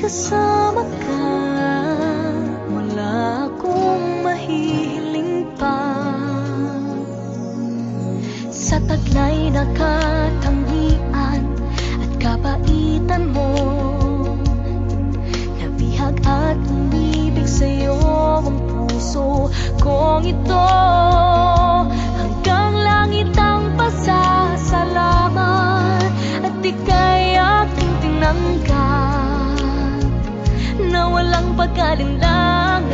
kasama ka, wala akong mahihiling pa. Sa taglay na katangian at kabaitan mo, nabihag at umibig sa'yo ang puso kong ito. Hanggang langit ang pasasalamat at ika'y aking tinanggap na walang pag-alinlangan.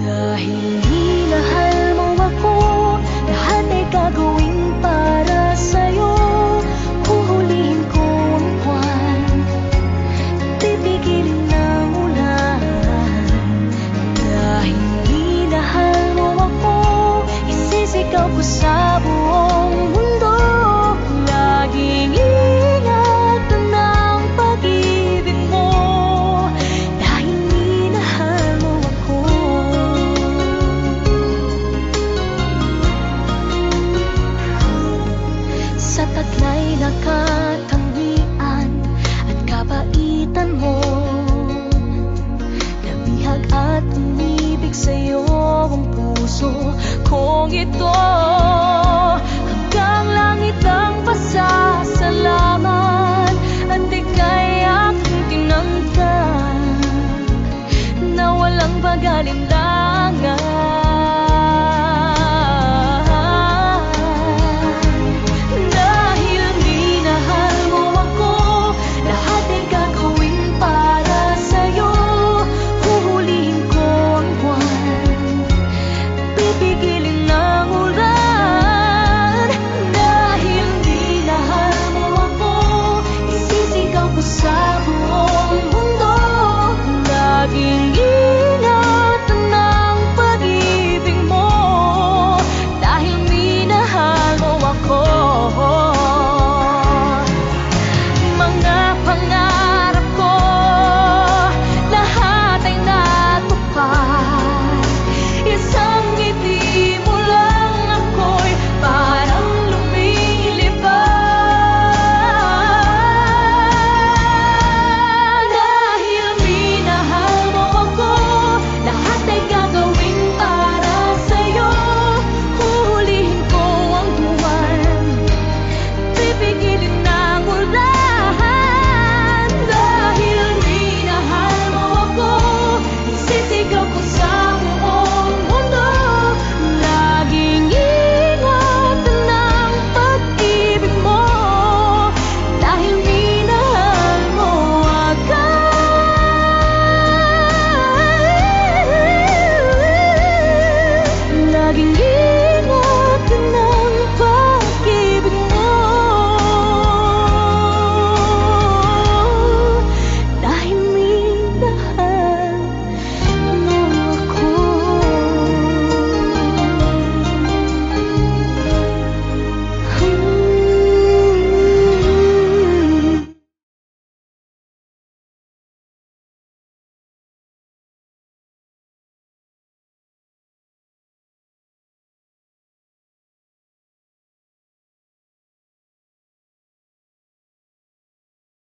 Dahil minahal mo ako, lahat ay gagawin para sa'yo. Huhulihin ko ang buwan, pipigilin ng ulan. Dahil minahal mo ako, isisigaw ko sa buong mundo. Laging ingatan ng pag-ibig mo, dahil minahal mo ako. Sa taglay na katangian at kabaitan mo, nabihag at umibig sa'yo ang puso kong ito. Hanggang langit ang pasasalamat at ika'y aking tinanggap na walang pag-alinlangan.